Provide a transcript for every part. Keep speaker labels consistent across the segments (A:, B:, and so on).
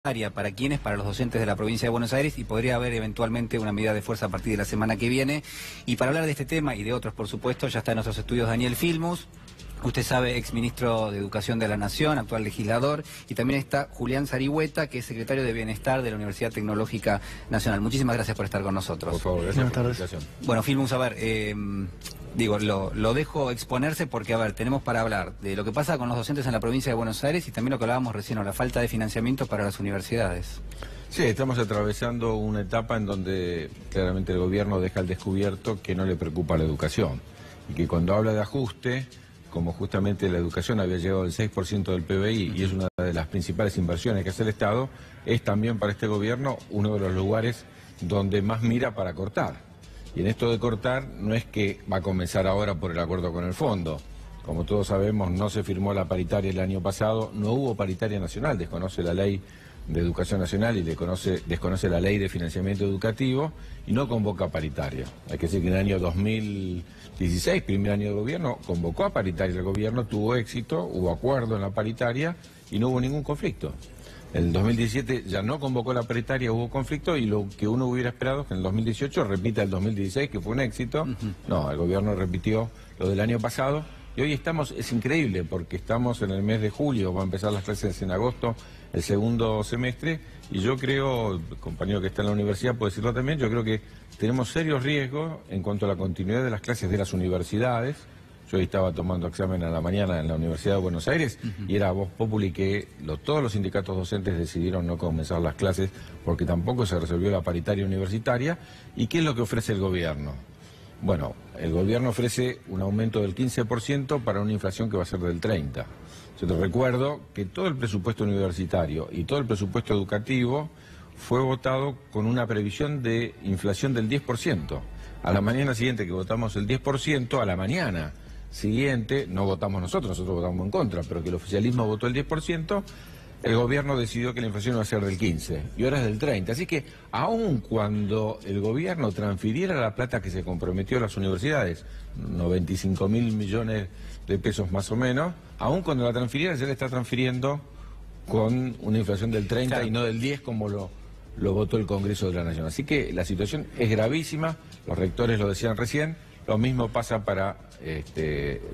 A: ¿Para quiénes? Para los docentes de la provincia de Buenos Aires, y podría haber eventualmente una medida de fuerza a partir de la semana que viene. Y para hablar de este tema y de otros, por supuesto, ya está en nuestros estudios Daniel Filmus. Usted sabe, exministro de Educación de la Nación, actual legislador, y también está Julián Zarigüeta, que es secretario de Bienestar de la Universidad Tecnológica Nacional. Muchísimas gracias por estar con nosotros.
B: Por favor, gracias por la invitación.
A: Bueno, Filmus, a ver, lo dejo exponerse porque, a ver, tenemos para hablar de lo que pasa con los docentes en la provincia de Buenos Aires y también lo que hablábamos recién, la falta de financiamiento para las universidades.
B: Sí, estamos atravesando una etapa en donde claramente el gobierno deja al descubierto que no le preocupa la educación y que cuando habla de ajuste, como justamente la educación había llegado al 6% del PBI y es una de las principales inversiones que hace el Estado, es también para este gobierno uno de los lugares donde más mira para cortar. Y en esto de cortar no es que va a comenzar ahora por el acuerdo con el fondo. Como todos sabemos, no se firmó la paritaria el año pasado, no hubo paritaria nacional, desconoce la ley de educación nacional y desconoce la ley de financiamiento educativo y no convoca paritaria. Hay que decir que en el año 2016, primer año de gobierno, convocó a paritaria el gobierno, tuvo éxito, hubo acuerdo en la paritaria y no hubo ningún conflicto. En el 2017 ya no convocó la paritaria, hubo conflicto y lo que uno hubiera esperado es que en el 2018 repita el 2016, que fue un éxito. No, el gobierno repitió lo del año pasado y hoy estamos, es increíble porque estamos en el mes de julio, va a empezar las clases en agosto, el segundo semestre, y yo creo, el compañero que está en la universidad puede decirlo también, yo creo que tenemos serios riesgos en cuanto a la continuidad de las clases de las universidades. Yo hoy estaba tomando examen a la mañana en la Universidad de Buenos Aires y era voz populi que todos los sindicatos docentes decidieron no comenzar las clases porque tampoco se resolvió la paritaria universitaria. ¿Y qué es lo que ofrece el gobierno? Bueno, el gobierno ofrece un aumento del 15% para una inflación que va a ser del 30%. Yo te recuerdo que todo el presupuesto universitario y todo el presupuesto educativo fue votado con una previsión de inflación del 10%. A la mañana siguiente que votamos el 10%, a la mañana siguiente, no votamos nosotros votamos en contra, pero que el oficialismo votó el 10%, el gobierno decidió que la inflación iba a ser del 15% y ahora es del 30%. Así que aun cuando el gobierno transfiriera la plata que se comprometió a las universidades, 95.000 millones de pesos más o menos, aun cuando la transfiriera, se le está transfiriendo con una inflación del 30% claro, y no del 10% como lo votó el Congreso de la Nación. Así que la situación es gravísima, los rectores lo decían recién, lo mismo pasa para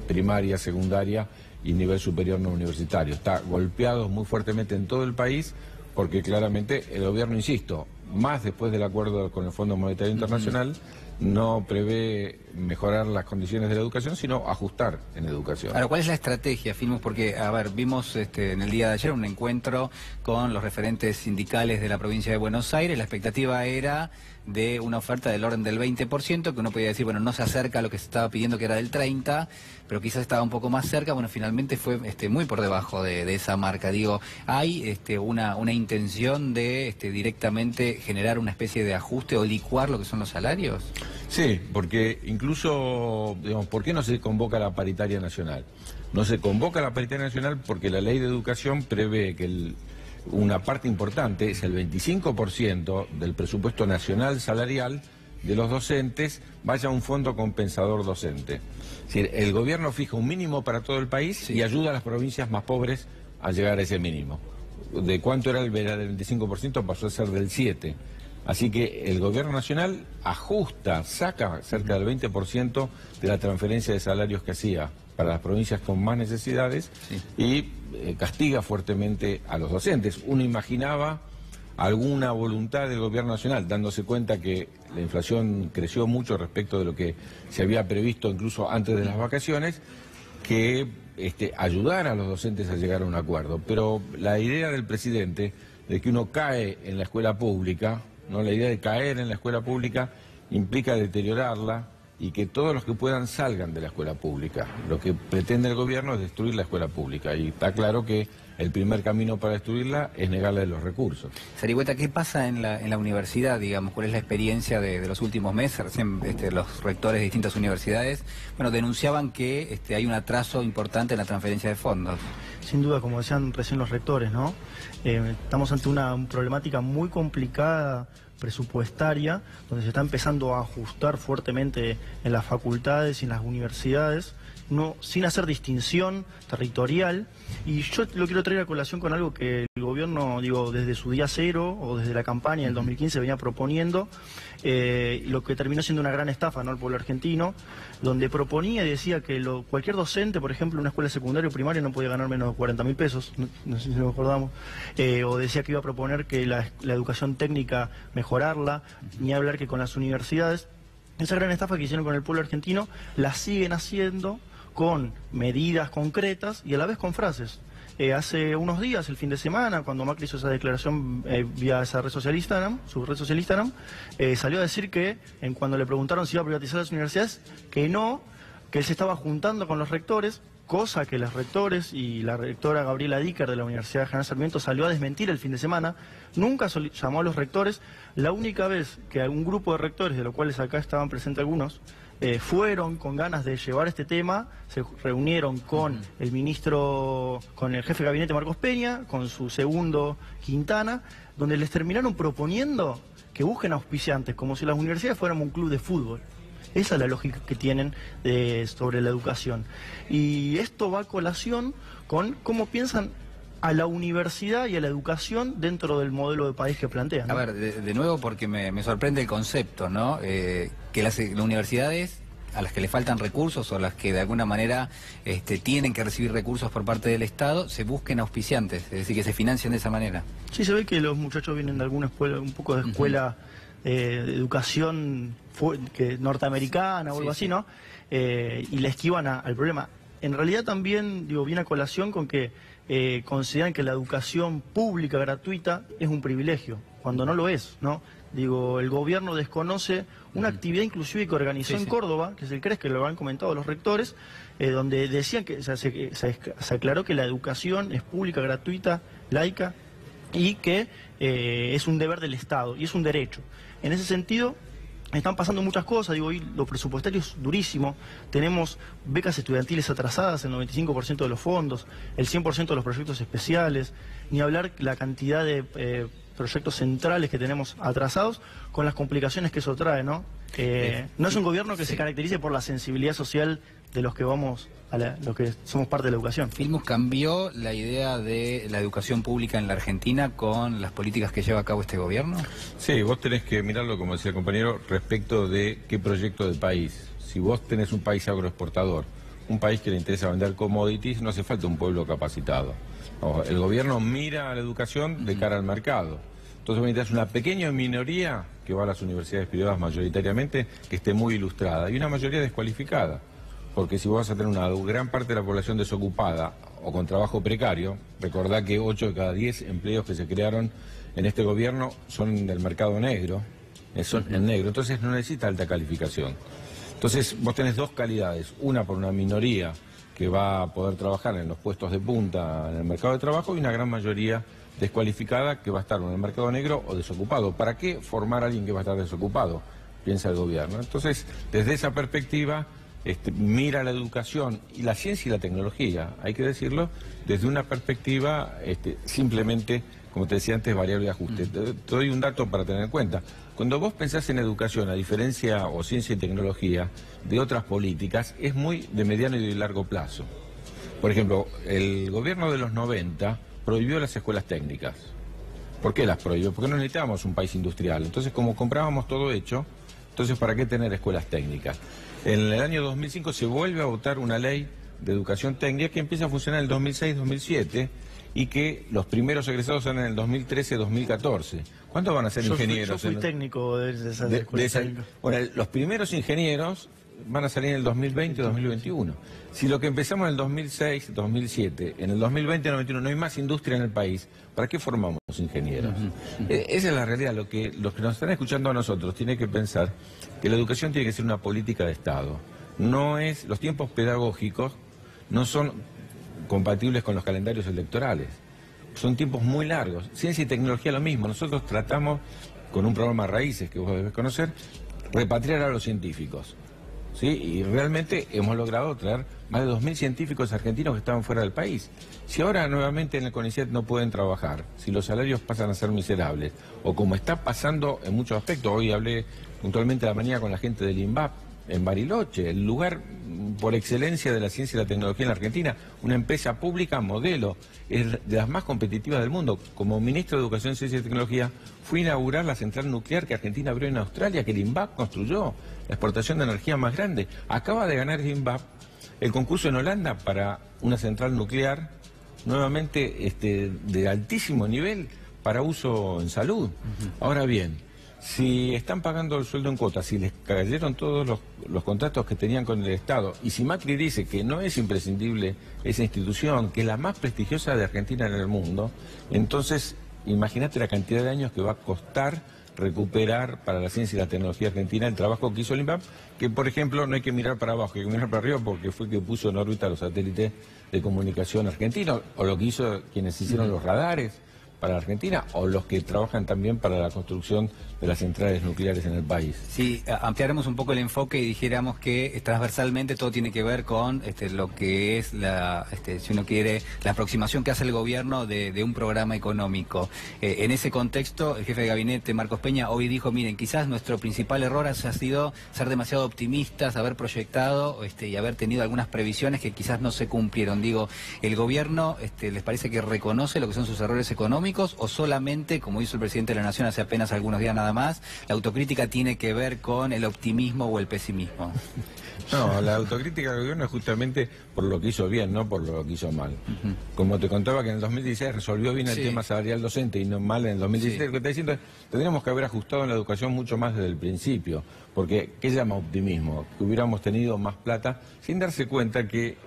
B: primaria, secundaria y nivel superior no universitario. Está golpeado muy fuertemente en todo el país porque claramente el gobierno, insisto, más después del acuerdo con el Fondo Monetario Internacional, no prevé mejorar las condiciones de la educación, sino ajustar en educación.
A: Ahora, ¿cuál es la estrategia, Filmus? Porque, a ver, vimos en el día de ayer un encuentro con los referentes sindicales de la provincia de Buenos Aires. La expectativa era de una oferta del orden del 20%, que uno podía decir, bueno, no se acerca a lo que se estaba pidiendo, que era del 30%, pero quizás estaba un poco más cerca. Bueno, finalmente fue muy por debajo de esa marca. Digo, ¿hay una intención de directamente generar una especie de ajuste o licuar lo que son los salarios?
B: Sí, porque incluso, digamos, ¿por qué no se convoca la paritaria nacional? No se convoca la paritaria nacional porque la ley de educación prevé que una parte importante, es el 25% del presupuesto nacional salarial de los docentes, vaya a un fondo compensador docente. Es decir, el gobierno fija un mínimo para todo el país y ayuda a las provincias más pobres a llegar a ese mínimo. ¿De cuánto era el del 25%? Pasó a ser del 7%. Así que el gobierno nacional ajusta, saca cerca del 20% de la transferencia de salarios que hacía para las provincias con más necesidades y castiga fuertemente a los docentes. Uno imaginaba alguna voluntad del gobierno nacional, dándose cuenta que la inflación creció mucho respecto de lo que se había previsto incluso antes de las vacaciones, que ayudara a los docentes a llegar a un acuerdo. Pero la idea del presidente de que uno cae en la escuela pública, ¿no? La idea de caer en la escuela pública implica deteriorarla y que todos los que puedan salgan de la escuela pública. Lo que pretende el gobierno es destruir la escuela pública y está claro que el primer camino para destruirla es negarle los recursos.
A: Zarigüeta, ¿qué pasa en la universidad, digamos? ¿Cuál es la experiencia de los últimos meses? Recién los rectores de distintas universidades, bueno, denunciaban que hay un atraso importante en la transferencia de fondos.
C: Sin duda, como decían recién los rectores, ¿no? Estamos ante una problemática muy complicada presupuestaria, donde se está empezando a ajustar fuertemente en las facultades y en las universidades, sin hacer distinción territorial. Y yo lo quiero traer a colación con algo que el gobierno, digo, desde su día cero o desde la campaña del 2015 venía proponiendo, lo que terminó siendo una gran estafa, ¿no?, al pueblo argentino, donde proponía y decía que cualquier docente, por ejemplo, en una escuela secundaria o primaria no podía ganar menos de 40.000 pesos, no sé si nos acordamos, o decía que iba a proponer que la educación técnica mejorarla, ni hablar que con las universidades. Esa gran estafa que hicieron con el pueblo argentino la siguen haciendo con medidas concretas y a la vez con frases. Hace unos días, el fin de semana, cuando Macri hizo esa declaración vía esa red social Instagram, su red social Instagram, salió a decir que, cuando le preguntaron si iba a privatizar las universidades, que no, que él se estaba juntando con los rectores, cosa que los rectores y la rectora Gabriela Dicker de la Universidad General Sarmiento salió a desmentir el fin de semana. Nunca llamó a los rectores. La única vez que algún grupo de rectores, de los cuales acá estaban presentes algunos, fueron con ganas de llevar este tema, se reunieron con el ministro, con el jefe de gabinete Marcos Peña, con su segundo Quintana, donde les terminaron proponiendo que busquen auspiciantes, como si las universidades fueran un club de fútbol. Esa es la lógica que tienen sobre la educación. Y esto va a colación con cómo piensan a la universidad y a la educación dentro del modelo de país que plantean, ¿no?
A: A ver, de nuevo, porque me sorprende el concepto, ¿no? Que las universidades a las que le faltan recursos o a las que de alguna manera tienen que recibir recursos por parte del Estado, se busquen auspiciantes, es decir, que se financien de esa manera.
C: Sí, se ve que los muchachos vienen de alguna escuela, un poco de escuela de educación norteamericana o algo así, ¿no? Y le esquivan al problema. En realidad también, digo, viene a colación con que consideran que la educación pública gratuita es un privilegio, cuando no lo es, ¿no? Digo, el gobierno desconoce una actividad inclusive que organizó en Córdoba, que es el CRES, que lo han comentado los rectores, donde decían que se aclaró que la educación es pública, gratuita, laica, y que es un deber del Estado, y es un derecho. En ese sentido, están pasando muchas cosas, digo, hoy lo presupuestario es durísimo, tenemos becas estudiantiles atrasadas, el 95% de los fondos, el 100% de los proyectos especiales, ni hablar la cantidad de proyectos centrales que tenemos atrasados, con las complicaciones que eso trae, ¿no? No es un gobierno que se caracterice por la sensibilidad social de los que vamos los que somos parte de la educación.
A: Filmus cambió la idea de la educación pública en la Argentina con las políticas que lleva a cabo este gobierno.
B: Sí, vos tenés que mirarlo, como decía el compañero, respecto de qué proyecto de país. Si vos tenés un país agroexportador, un país que le interesa vender commodities, no hace falta un pueblo capacitado. No, el gobierno mira a la educación de cara al mercado. Entonces vos necesitas una pequeña minoría que va a las universidades privadas mayoritariamente, que esté muy ilustrada, y una mayoría descualificada. Porque si vos vas a tener una gran parte de la población desocupada o con trabajo precario, recordá que 8 de cada 10 empleos que se crearon en este gobierno son del mercado negro, son en negro, entonces no necesita alta calificación. Entonces vos tenés dos calidades, una por una minoría que va a poder trabajar en los puestos de punta en el mercado de trabajo y una gran mayoría descualificada que va a estar en el mercado negro o desocupado. ¿Para qué formar a alguien que va a estar desocupado? Piensa el gobierno. Entonces, desde esa perspectiva, mira la educación y la ciencia y la tecnología, hay que decirlo, desde una perspectiva simplemente, como te decía antes, variable de ajuste. Te doy un dato para tener en cuenta. Cuando vos pensás en educación, a diferencia, o ciencia y tecnología, de otras políticas, es muy de mediano y de largo plazo. Por ejemplo, el gobierno de los 90 prohibió las escuelas técnicas. ¿Por qué las prohibió? Porque no necesitábamos un país industrial. Entonces, como comprábamos todo hecho, entonces, ¿para qué tener escuelas técnicas? En el año 2005 se vuelve a votar una ley de educación técnica que empieza a funcionar en el 2006-2007 y que los primeros egresados son en el 2013-2014. ¿Cuántos van a ser ingenieros?
C: Yo fui técnico de esas escuelas técnicas.
B: Bueno, los primeros ingenieros van a salir en el 2020-2021. Si lo que empezamos en el 2006-2007, en el 2020-2021 no hay más industria en el país, ¿para qué formamos ingenieros? Esa es la realidad. Los que nos están escuchando a nosotros tienen que pensar que la educación tiene que ser una política de Estado. Los tiempos pedagógicos no son compatibles con los calendarios electorales. Son tiempos muy largos. Ciencia y tecnología lo mismo. Nosotros tratamos, con un programa Raíces que vos debes conocer, repatriar a los científicos. ¿Sí? Y realmente hemos logrado traer más de 2.000 científicos argentinos que estaban fuera del país. Si ahora nuevamente en el CONICET no pueden trabajar, si los salarios pasan a ser miserables, o como está pasando en muchos aspectos, hoy hablé puntualmente a la mañana con la gente del INVAP, en Bariloche, el lugar por excelencia de la ciencia y la tecnología en la Argentina, una empresa pública modelo, es de las más competitivas del mundo. Como ministro de Educación, Ciencia y Tecnología, fui a inaugurar la central nuclear que Argentina abrió en Australia, que el INVAP construyó, la exportación de energía más grande. Acaba de ganar el INVAP el concurso en Holanda para una central nuclear, nuevamente de altísimo nivel, para uso en salud. Ahora bien, si están pagando el sueldo en cuotas, si les cayeron todos los contratos que tenían con el Estado, y si Macri dice que no es imprescindible esa institución, que es la más prestigiosa de Argentina en el mundo, entonces imagínate la cantidad de años que va a costar recuperar para la ciencia y la tecnología argentina el trabajo que hizo el INVAP, que por ejemplo no hay que mirar para abajo, hay que mirar para arriba, porque fue que puso en órbita los satélites de comunicación argentinos, o lo que hizo quienes hicieron los radares para la Argentina, o los que trabajan también para la construcción de las centrales nucleares en el país.
A: Sí, ampliáramos un poco el enfoque y dijéramos que transversalmente todo tiene que ver con lo que es si uno quiere, la aproximación que hace el gobierno de un programa económico. En ese contexto, el jefe de gabinete, Marcos Peña, hoy dijo, miren, quizás nuestro principal error ha sido ser demasiado optimistas, haber proyectado y haber tenido algunas previsiones que quizás no se cumplieron. Digo, ¿el gobierno les parece que reconoce lo que son sus errores económicos o solamente, como hizo el presidente de la Nación hace apenas algunos días nada más, la autocrítica tiene que ver con el optimismo o el pesimismo?
B: No, la autocrítica del gobierno es justamente por lo que hizo bien, no por lo que hizo mal. Como te contaba que en el 2016 resolvió bien el tema salarial docente y no mal en el 2017, lo que está diciendo es tendríamos que haber ajustado en la educación mucho más desde el principio, porque ¿qué llama optimismo? Que hubiéramos tenido más plata sin darse cuenta que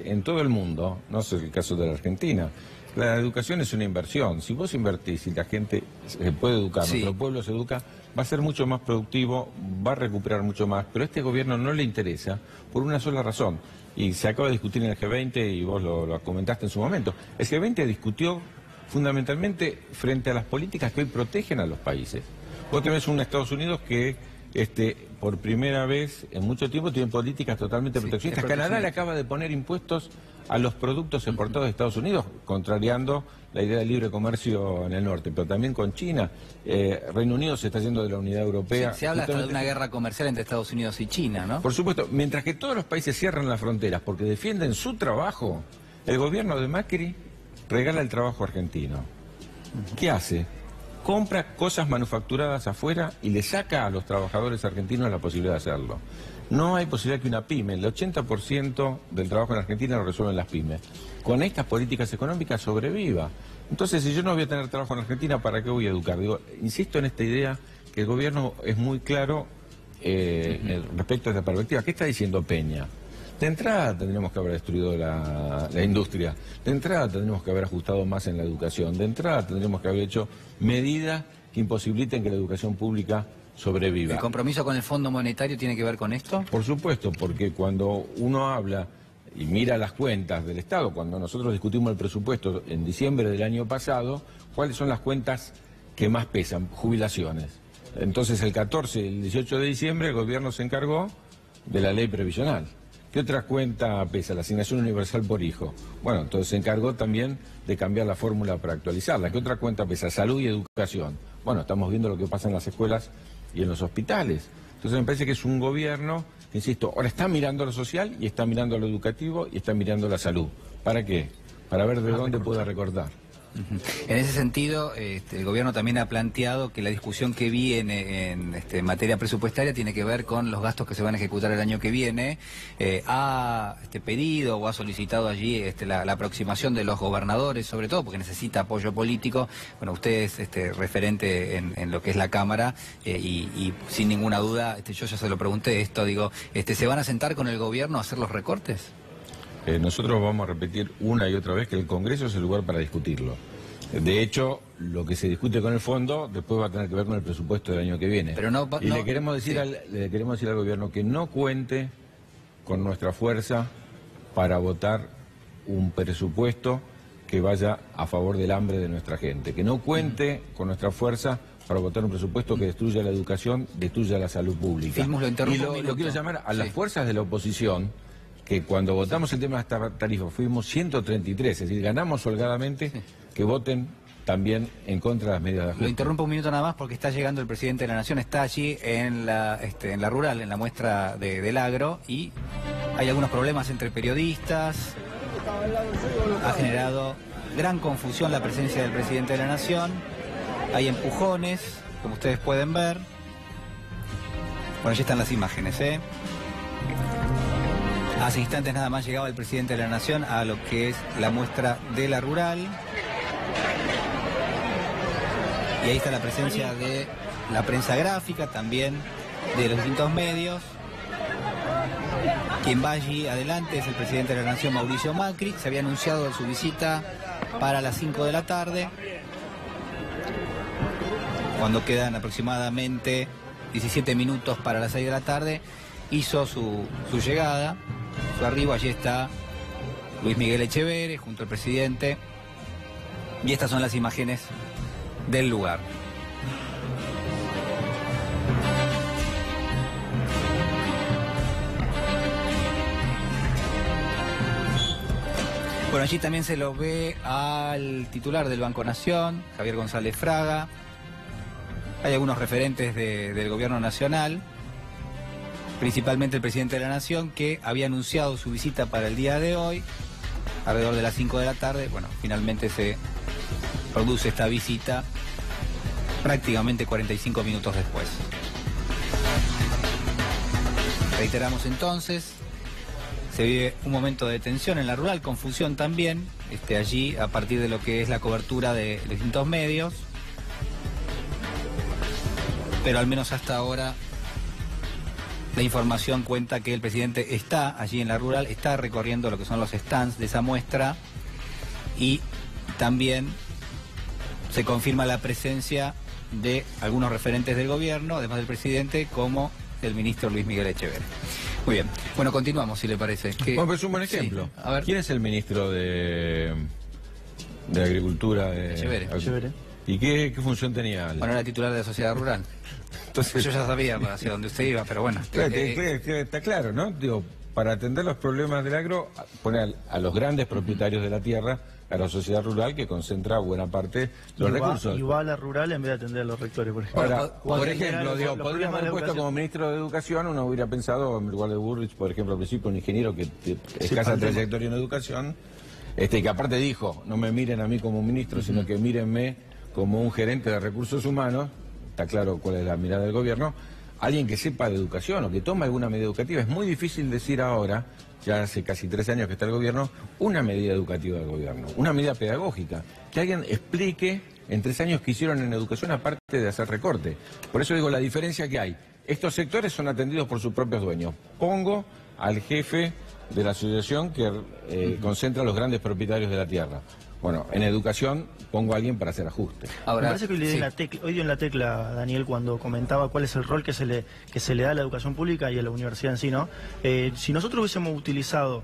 B: en todo el mundo, no es el caso de la Argentina, la educación es una inversión. Si vos invertís y la gente se puede educar, nuestro pueblo se educa, va a ser mucho más productivo, va a recuperar mucho más, pero a este gobierno no le interesa por una sola razón, y se acaba de discutir en el G20 y vos lo comentaste en su momento. El G20 discutió fundamentalmente frente a las políticas que hoy protegen a los países. Vos tenés un Estados Unidos que por primera vez en mucho tiempo tiene políticas totalmente proteccionistas. Canadá le acaba de poner impuestos a los productos importados de Estados Unidos, contrariando la idea de libre comercio en el norte, pero también con China. Reino Unido se está yendo de la unidad europea.
A: Se habla hasta de una guerra comercial entre Estados Unidos y China, ¿no?
B: Por supuesto, mientras que todos los países cierran las fronteras porque defienden su trabajo, el gobierno de Macri regala el trabajo argentino. ¿Qué hace? Compra cosas manufacturadas afuera y le saca a los trabajadores argentinos la posibilidad de hacerlo. No hay posibilidad que una pyme, el 80% del trabajo en Argentina lo resuelven las pymes, con estas políticas económicas sobreviva. Entonces, si yo no voy a tener trabajo en Argentina, ¿para qué voy a educar? Digo, insisto en esta idea que el gobierno es muy claro respecto a esta perspectiva. ¿Qué está diciendo Peña? De entrada tendríamos que haber destruido la industria, de entrada tendríamos que haber ajustado más en la educación, de entrada tendríamos que haber hecho medidas que imposibiliten que la educación pública sobreviva.
A: ¿El compromiso con el Fondo Monetario tiene que ver con esto?
B: Por supuesto, porque cuando uno habla y mira las cuentas del Estado, cuando nosotros discutimos el presupuesto en diciembre del año pasado, ¿cuáles son las cuentas que más pesan? Jubilaciones. Entonces el 14 y el 18 de diciembre el gobierno se encargó de la ley previsional. ¿Qué otra cuenta pesa? La asignación universal por hijo. Bueno, entonces se encargó también de cambiar la fórmula para actualizarla. ¿Qué otra cuenta pesa? Salud y educación. Bueno, estamos viendo lo que pasa en las escuelas y en los hospitales. Entonces me parece que es un gobierno, insisto, ahora está mirando lo social y está mirando lo educativo y está mirando la salud. ¿Para qué? Para ver de dónde pueda recortar.
A: En ese sentido, el gobierno también ha planteado que la discusión que viene en materia presupuestaria tiene que ver con los gastos que se van a ejecutar el año que viene. Ha pedido o ha solicitado allí la aproximación de los gobernadores, sobre todo porque necesita apoyo político. Bueno, usted es referente en lo que es la Cámara y sin ninguna duda, yo ya se lo pregunté esto, digo, ¿se van a sentar con el gobierno a hacer los recortes?
B: Nosotros vamos a repetir una y otra vez que el Congreso es el lugar para discutirlo. De hecho, lo que se discute con el fondo después va a tener que ver con el presupuesto del año que viene.
A: Pero
B: le queremos decir al gobierno que no cuente con nuestra fuerza para votar un presupuesto que vaya a favor del hambre de nuestra gente. Que no cuente con nuestra fuerza para votar un presupuesto que destruya la educación, destruya la salud pública. Y lo quiero llamar a las fuerzas de la oposición, que cuando votamos el tema de esta tarifa fuimos 133, es decir, ganamos holgadamente, que voten también en contra de las medidas de ajuste.
A: Lo interrumpo un minuto nada más porque está llegando el presidente de la Nación, está allí en la rural, en la muestra del agro, y hay algunos problemas entre periodistas. Ha generado gran confusión la presencia del presidente de la Nación. Hay empujones, como ustedes pueden ver. Bueno, allí están las imágenes, ¿eh? Hace instantes nada más llegaba el presidente de la Nación a lo que es la muestra de la rural. Y ahí está la presencia de la prensa gráfica, también de los distintos medios. Quien va allí adelante es el presidente de la Nación, Mauricio Macri. Se había anunciado su visita para las 5 de la tarde. Cuando quedan aproximadamente 17 minutos para las 6 de la tarde, hizo su llegada, su arribo. Allí está Luis Miguel Echeverri junto al presidente. Y estas son las imágenes del lugar. Bueno, allí también se lo ve al titular del Banco Nación, Javier González Fraga. Hay algunos referentes del gobierno nacional, principalmente el presidente de la Nación, que había anunciado su visita para el día de hoy, alrededor de las 5 de la tarde. Bueno, finalmente se produce esta visita prácticamente 45 minutos después. Reiteramos entonces, se vive un momento de tensión en la rural, confusión también, allí a partir de lo que es la cobertura de distintos medios. Pero al menos hasta ahora la información cuenta que el presidente está allí en la rural, está recorriendo lo que son los stands de esa muestra, y también se confirma la presencia de algunos referentes del gobierno, además del presidente, como el ministro Luis Miguel Echeverri. Muy bien. Bueno, continuamos, si le parece.
B: Bueno, pues un buen ejemplo.
A: Sí. A ver.
B: ¿Quién es el ministro de Agricultura?
A: Echeverri.
B: ¿Y qué función tenía?
A: Bueno, era titular de la sociedad rural.
B: Entonces,
A: yo ya sabía hacia dónde usted iba, pero bueno.
B: Está claro, ¿no? Digo, para atender los problemas del agro, pone a los grandes propietarios de la tierra, a la sociedad rural que concentra buena parte de los recursos.
C: Y va a la rural en vez de atender a los rectores, por ejemplo.
B: Ahora, por ejemplo, podríamos haber puesto como ministro de Educación, uno hubiera pensado, en lugar de Burrich, por ejemplo, al principio, un ingeniero que escasa trayectoria en educación, que aparte dijo, no me miren a mí como ministro, sino que mírenme como un gerente de recursos humanos. Está claro cuál es la mirada del gobierno. Alguien que sepa de educación o que tome alguna medida educativa. Es muy difícil decir ahora, ya hace casi 3 años que está el gobierno, una medida educativa del gobierno, una medida pedagógica. Que alguien explique en 3 años qué hicieron en educación aparte de hacer recorte. Por eso digo la diferencia que hay. Estos sectores son atendidos por sus propios dueños. Pongo al jefe de la asociación que concentra a los grandes propietarios de la tierra. Bueno, en educación pongo a alguien para hacer ajustes.
C: Ahora, me parece que hoy dio en la tecla, Daniel, cuando comentaba cuál es el rol que se le da a la educación pública y a la universidad en sí, ¿no? Si nosotros hubiésemos utilizado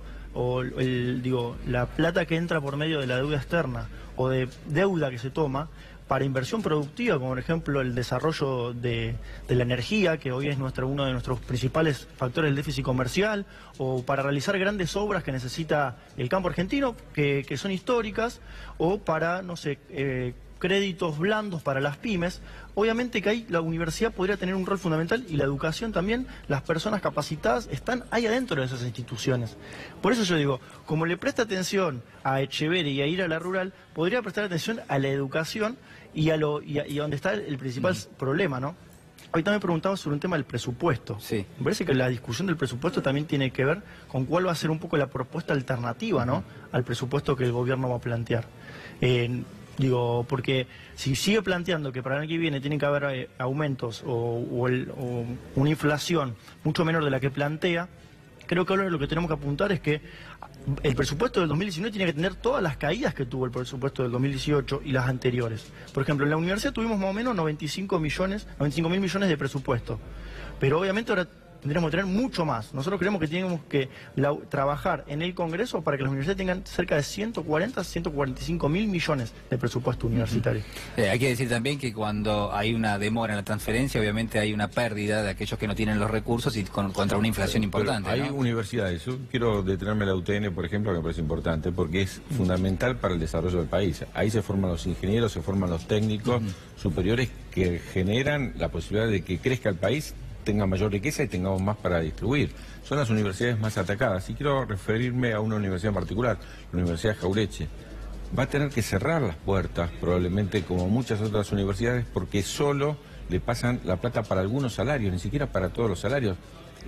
C: la plata que entra por medio de la deuda externa o de deuda que se toma para inversión productiva, como por ejemplo el desarrollo de la energía, que hoy es uno de nuestros principales factores del déficit comercial, o para realizar grandes obras que necesita el campo argentino, que son históricas, o para, no sé, créditos blandos para las pymes. Obviamente que ahí la universidad podría tener un rol fundamental, y la educación también. Las personas capacitadas están ahí adentro de esas instituciones. Por eso yo digo, como le presta atención a Echeverri y a ir a la rural, podría prestar atención a la educación y a donde está el principal problema, ¿no? Hoy también preguntaba sobre un tema del presupuesto.
A: Sí.
C: Me parece que la discusión del presupuesto también tiene que ver con cuál va a ser un poco la propuesta alternativa, ¿no?, al presupuesto que el gobierno va a plantear. Porque si sigue planteando que para el año que viene tiene que haber aumentos o una inflación mucho menor de la que plantea, creo que ahora lo que tenemos que apuntar es que el presupuesto del 2019 tiene que tener todas las caídas que tuvo el presupuesto del 2018 y las anteriores. Por ejemplo, en la universidad tuvimos más o menos 95.000 millones de presupuesto, pero obviamente ahora tendríamos que tener mucho más. Nosotros creemos que tenemos que trabajar en el Congreso para que las universidades tengan cerca de 140, 145 mil millones de presupuesto universitario.
A: Hay que decir también que cuando hay una demora en la transferencia, obviamente hay una pérdida de aquellos que no tienen los recursos y contra una inflación importante.
B: Hay
A: ¿no?
B: universidades, yo quiero detenerme en la UTN, por ejemplo, que me parece importante, porque es fundamental para el desarrollo del país. Ahí se forman los ingenieros, se forman los técnicos superiores que generan la posibilidad de que crezca el país, tenga mayor riqueza y tengamos más para distribuir. Son las universidades más atacadas. Y quiero referirme a una universidad en particular, la Universidad de Jaureche. Va a tener que cerrar las puertas, probablemente como muchas otras universidades, porque solo le pasan la plata para algunos salarios, ni siquiera para todos los salarios.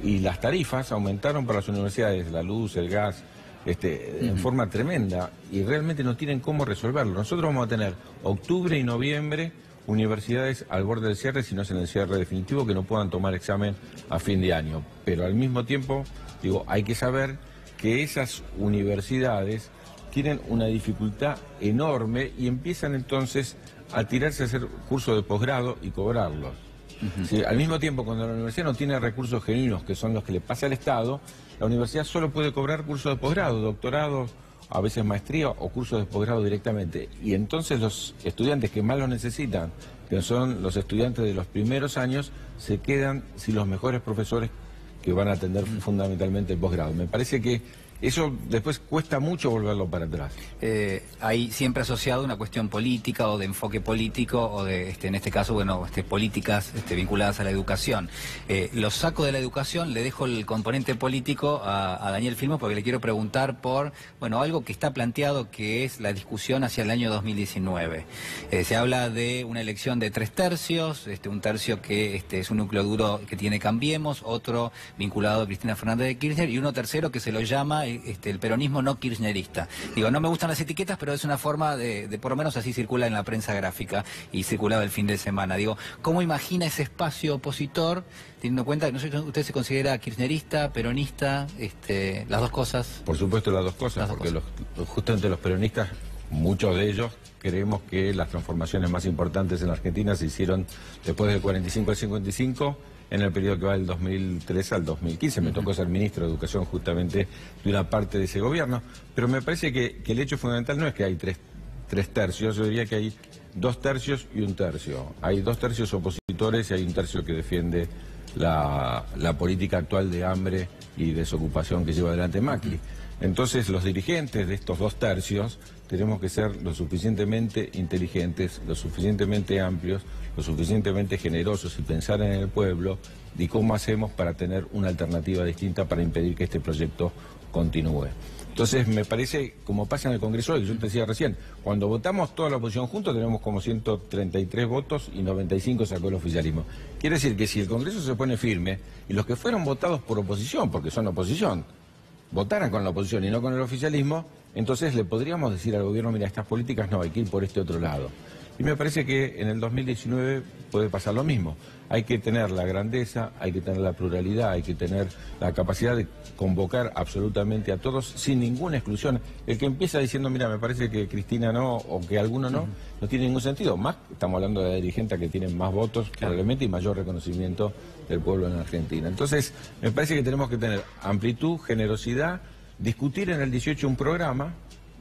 B: Y las tarifas aumentaron para las universidades, la luz, el gas, en forma tremenda, y realmente no tienen cómo resolverlo. Nosotros vamos a tener octubre y noviembre universidades al borde del cierre, si no es en el cierre definitivo, que no puedan tomar examen a fin de año. Pero al mismo tiempo, digo, hay que saber que esas universidades tienen una dificultad enorme y empiezan entonces a tirarse a hacer cursos de posgrado y cobrarlos. Sí, al mismo tiempo, cuando la universidad no tiene recursos genuinos, que son los que le pasa al Estado, la universidad solo puede cobrar cursos de posgrado, doctorados, a veces maestría o cursos de posgrado directamente. Y entonces los estudiantes que más lo necesitan, que son los estudiantes de los primeros años, se quedan sin los mejores profesores que van a atender fundamentalmente el posgrado. Me parece que eso después cuesta mucho volverlo para atrás.
A: Hay siempre asociado una cuestión política o de enfoque político o de, en este caso, bueno, políticas vinculadas a la educación. Lo saco de la educación, le dejo el componente político a Daniel Filmus porque le quiero preguntar por, bueno, algo que está planteado que es la discusión hacia el año 2019. Se habla de una elección de 3/3, un tercio que es un núcleo duro que tiene Cambiemos, otro vinculado a Cristina Fernández de Kirchner y uno tercero que se lo llama el peronismo no kirchnerista. Digo, no me gustan las etiquetas, pero es una forma de por lo menos así circula en la prensa gráfica y circulaba el fin de semana. Digo, ¿cómo imagina ese espacio opositor, teniendo en cuenta que no sé, usted se considera kirchnerista, peronista, las dos cosas?
B: Por supuesto las dos cosas, porque justamente los peronistas, muchos de ellos, creemos que las transformaciones más importantes en la Argentina se hicieron después del 45 al 55, en el periodo que va del 2003 al 2015. Me tocó ser ministro de Educación justamente de una parte de ese gobierno, pero me parece que el hecho fundamental no es que hay tres tercios, yo diría que hay 2 tercios y 1 tercio. Hay 2 tercios opositores y hay 1 tercio que defiende la política actual de hambre y desocupación que lleva adelante Macri. Entonces los dirigentes de estos 2 tercios tenemos que ser lo suficientemente inteligentes, lo suficientemente amplios, lo suficientemente generosos y pensar en el pueblo y cómo hacemos para tener una alternativa distinta para impedir que este proyecto continúe. Entonces me parece, como pasa en el Congreso hoy, yo te decía recién, cuando votamos toda la oposición juntos tenemos como 133 votos y 95 sacó el oficialismo. Quiere decir que si el Congreso se pone firme y los que fueron votados por oposición, porque son oposición, votaran con la oposición y no con el oficialismo, entonces le podríamos decir al gobierno, mira, estas políticas no, hay que ir por este otro lado. Y me parece que en el 2019 puede pasar lo mismo. Hay que tener la grandeza, hay que tener la pluralidad, hay que tener la capacidad de convocar absolutamente a todos sin ninguna exclusión. El que empieza diciendo, mira, me parece que Cristina no o que alguno no, no tiene ningún sentido. Más estamos hablando de dirigentes que tienen más votos probablemente y mayor reconocimiento del pueblo en Argentina. Entonces, me parece que tenemos que tener amplitud, generosidad, discutir en el 18 un programa,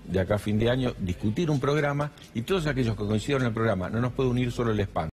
B: de acá a fin de año, discutir un programa y todos aquellos que coincidieron en el programa, no nos puede unir solo el espanto.